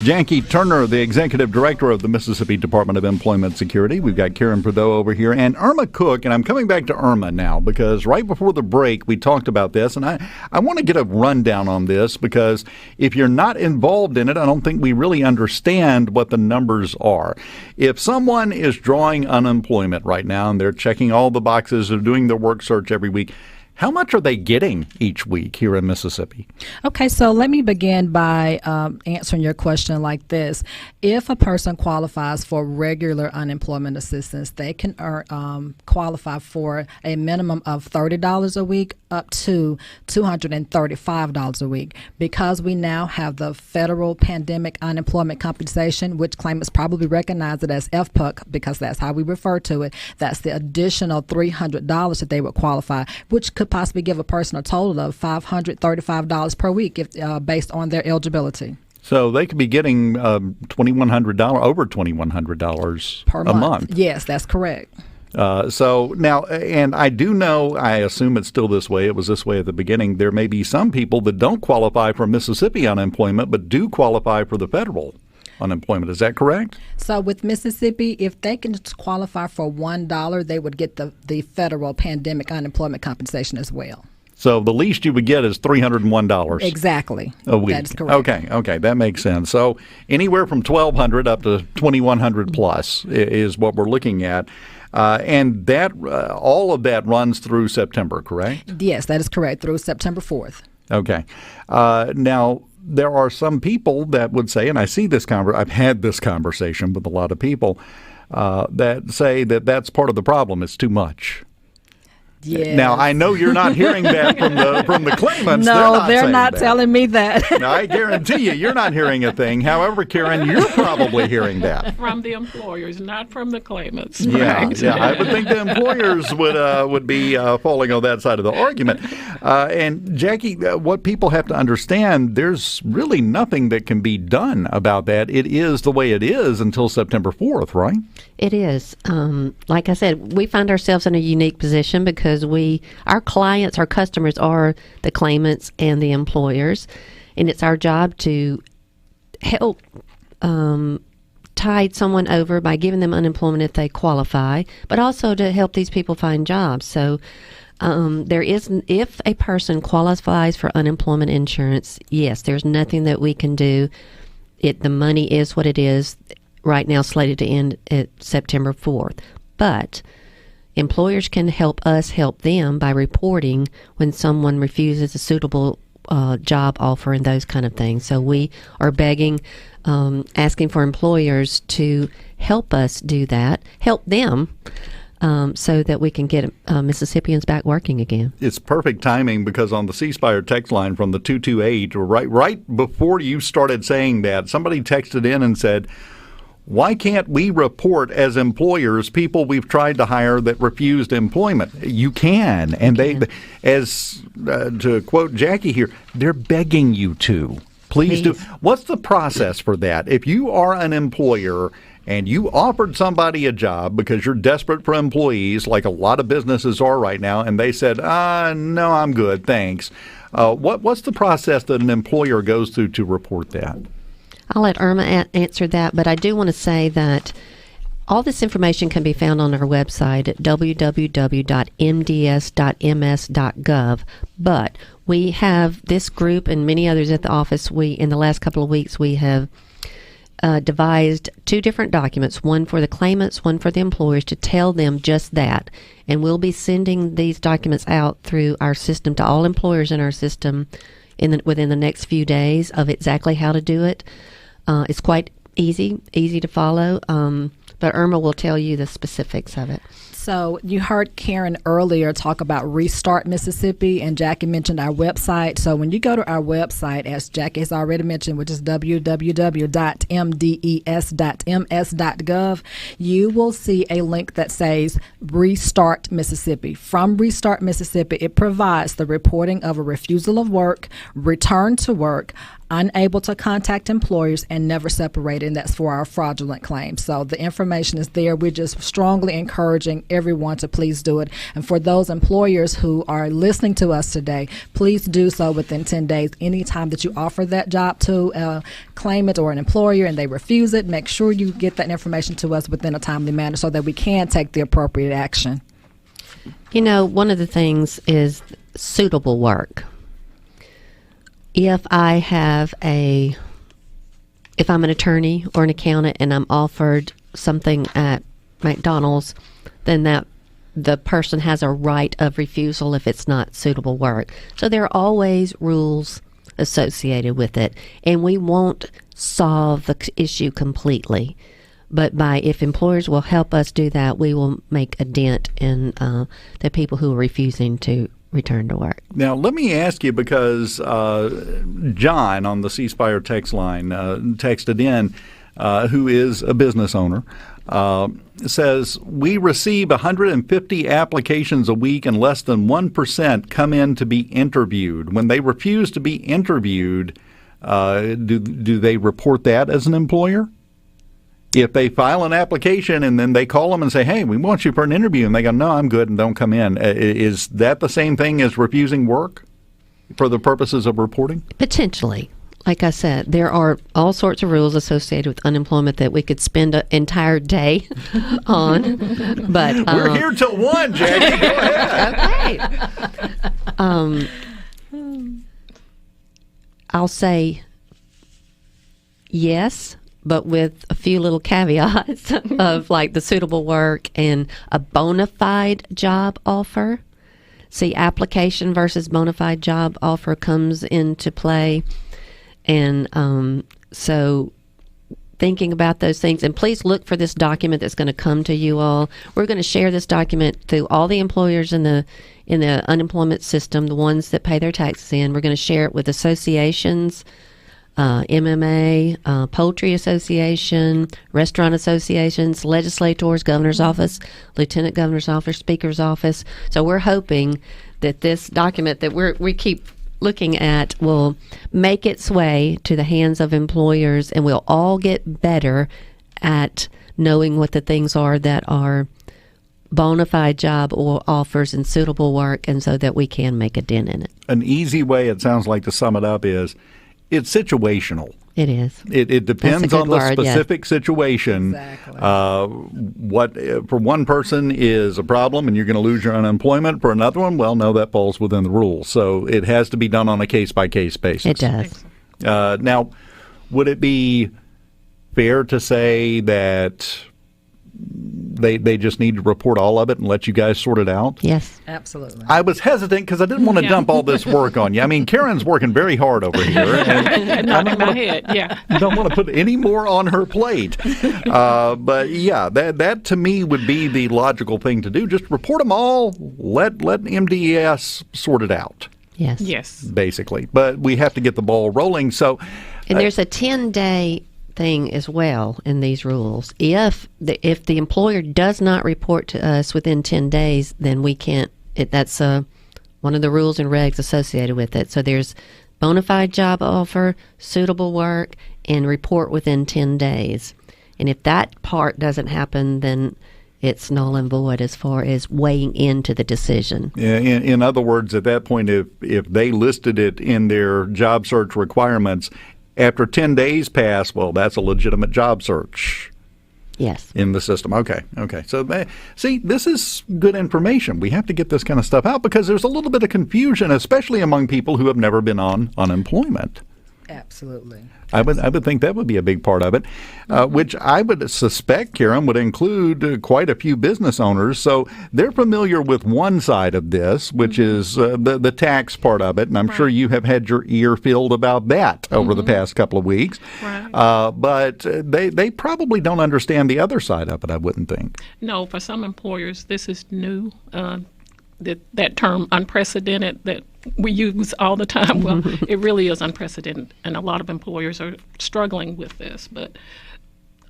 Jackie Turner, the Executive Director of the Mississippi Department of Employment Security. We've got Karen Prideaux over here and Erma Cook, and I'm coming back to Erma now because right before the break we talked about this, and I want to get a rundown on this because if you're not involved in it, I don't think we really understand what the numbers are. If someone is drawing unemployment right now and they're checking all the boxes, they're doing their work search every week, how much are they getting each week here in Mississippi? Okay, so let me begin by answering your question like this. If a person qualifies for regular unemployment assistance, they can qualify for a minimum of $30 a week up to $235 a week. Because we now have the federal pandemic unemployment compensation, which claimants probably recognize it as FPUC because that's how we refer to it, that's the additional $300 that they would qualify, which could possibly give a person a total of $535 per week if based on their eligibility. So they could be getting $2,100, over $2,100 per month. Yes, that's correct. So now, and I do know, I assume it's still this way, it was this way at the beginning, there may be some people that don't qualify for Mississippi unemployment but do qualify for the federal unemployment. Is that correct? So with Mississippi, if they can qualify for $1, they would get the federal pandemic unemployment compensation as well. So the least you would get is $301. Exactly. A week. That is correct. Okay, that makes sense. So anywhere from $1,200 up to $2,100 plus is what we're looking at. And that all of that runs through September, correct? Yes, that is correct, through September 4th. Okay. Now, there are some people that would say, and I see this I've had this conversation with a lot of people that say that that's part of the problem. It's too much. Yes. Now, I know you're not hearing that from the claimants. No, they're not telling me that. Now, I guarantee you're not hearing a thing. However, Karen, you're probably hearing that. From the employers, not from the claimants. Yeah, right? yeah. I would think the employers would be falling on that side of the argument. And, Jackie, what people have to understand, there's really nothing that can be done about that. It is the way it is until September 4th, right? It is. Like I said, we find ourselves in a unique position because our clients, our customers are the claimants and the employers, and it's our job to help tide someone over by giving them unemployment if they qualify, but also to help these people find jobs. So if a person qualifies for unemployment insurance, yes, there's nothing that we can do. The money is what it is right now, slated to end at September 4th. But employers can help us help them by reporting when someone refuses a suitable job offer and those kind of things. So we are begging, asking for employers to help us do that, help them, so that we can get Mississippians back working again. It's perfect timing because on the C Spire text line from the 228, right before you started saying that, somebody texted in and said, why can't we report as employers people we've tried to hire that refused employment? You can. And to quote Jackie here, they're begging you to. Please do. What's the process for that? If you are an employer and you offered somebody a job because you're desperate for employees, like a lot of businesses are right now, and they said, no, I'm good, thanks. What's the process that an employer goes through to report that? I'll let Erma answer that, but I do want to say that all this information can be found on our website at www.mds.ms.gov. But we have this group and many others at the office. In the last couple of weeks, we have devised two different documents, one for the claimants, one for the employers, to tell them just that. And we'll be sending these documents out through our system to all employers in our system within the next few days of exactly how to do it. It's quite easy to follow, but Erma will tell you the specifics of it. So you heard Karen earlier talk about Restart Mississippi, and Jackie mentioned our website. So when you go to our website, as Jackie has already mentioned, which is www.mdes.ms.gov, you will see a link that says Restart Mississippi. From Restart Mississippi, it provides the reporting of a refusal of work, return to work, unable to contact employers, and never separated, and that's for our fraudulent claims. So the information is there. We're just strongly encouraging everyone to please do it. And for those employers who are listening to us today, please do so within 10 days. Anytime that you offer that job to a claimant or an employer and they refuse it, make sure you get that information to us within a timely manner so that we can take the appropriate action. You know, one of the things is suitable work. If I'm an attorney or an accountant and I'm offered something at McDonald's, then the person has a right of refusal if it's not suitable work. So there are always rules associated with it, and we won't solve the issue completely. But if employers will help us do that, we will make a dent in the people who are refusing to return to work. Now, let me ask you, because John on the C Spire text line texted in, who is a business owner, says, we receive 150 applications a week and less than 1% come in to be interviewed. When they refuse to be interviewed, do they report that as an employer? If they file an application and then they call them and say, hey, we want you for an interview, and they go, no, I'm good, and don't come in, is that the same thing as refusing work for the purposes of reporting? Potentially. Like I said, there are all sorts of rules associated with unemployment that we could spend an entire day on. But we're here till 1, Jackie. Go ahead. Okay. I'll say yes, but with a few little caveats of like the suitable work and a bona fide job offer. See, application versus bona fide job offer comes into play. And so thinking about those things, and please look for this document that's going to come to you all. We're going to share this document to all the employers in the unemployment system, the ones that pay their taxes in. We're going to share it with associations, MMA, Poultry Association, restaurant associations, legislators, governor's office, lieutenant governor's office, speaker's office. So we're hoping that this document that we keep looking at will make its way to the hands of employers, and we'll all get better at knowing what the things are that are bona fide job or offers and suitable work, and so that we can make a dent in it. An easy way, it sounds like, to sum it up is it's situational. It is. It depends on the specific situation. Exactly. What for one person is a problem and you're going to lose your unemployment. For another one, well, no, that falls within the rules. So it has to be done on a case-by-case basis. It does. Now, would it be fair to say that they just need to report all of it and let you guys sort it out? Yes. Absolutely. I was hesitant because I didn't want to dump all this work on you. I mean, Karen's working very hard over here. And Not in my head, yeah. Don't want to put any more on her plate. But yeah, that to me would be the logical thing to do. Just report them all. Let MDES sort it out. Yes. Yes. Basically. But we have to get the ball rolling. So, and there's a 10-day thing as well in these rules. If the employer does not report to us within 10 days, then we can't. That's one of the rules and regs associated with it. So there's bona fide job offer, suitable work, and report within 10 days. And if that part doesn't happen, then it's null and void as far as weighing into the decision. Yeah, in other words, at that point, if they listed it in their job search requirements, after 10 days pass, well, that's a legitimate job search. Yes. In the system. Okay. So, see, this is good information. We have to get this kind of stuff out because there's a little bit of confusion, especially among people who have never been on unemployment. Absolutely. I would think that would be a big part of it, which I would suspect, Karen, would include quite a few business owners. So they're familiar with one side of this, which is the tax part of it. And I'm sure you have had your ear filled about that over the past couple of weeks. Right. But they probably don't understand the other side of it, I wouldn't think. No, for some employers, this is new. That term unprecedented that we use all the time, well, it really is unprecedented, and a lot of employers are struggling with this. But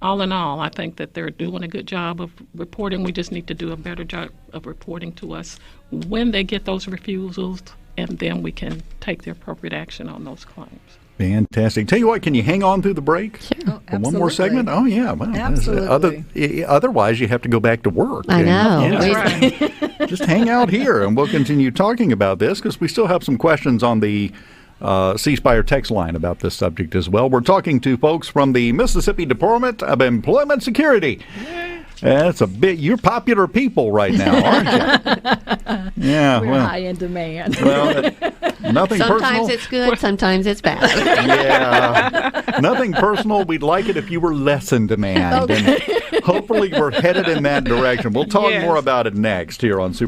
all in all, I think that they're doing a good job of reporting. We just need to do a better job of reporting to us when they get those refusals, and then we can take the appropriate action on those claims. Fantastic. Tell you what, can you hang on through the break? Oh, For one more segment? Oh, yeah. Well, absolutely. Otherwise, you have to go back to work. I know. That's right. Just hang out here, and we'll continue talking about this because we still have some questions on the C Spire text line about this subject as well. We're talking to folks from the Mississippi Department of Employment Security. That's you're popular people right now, aren't you? Yeah, We're high in demand. Well, nothing personal. Sometimes it's good, sometimes it's bad. Yeah, nothing personal. We'd like it if you were less in demand. Okay. And hopefully we're headed in that direction. We'll talk Yes. more about it next here on Super.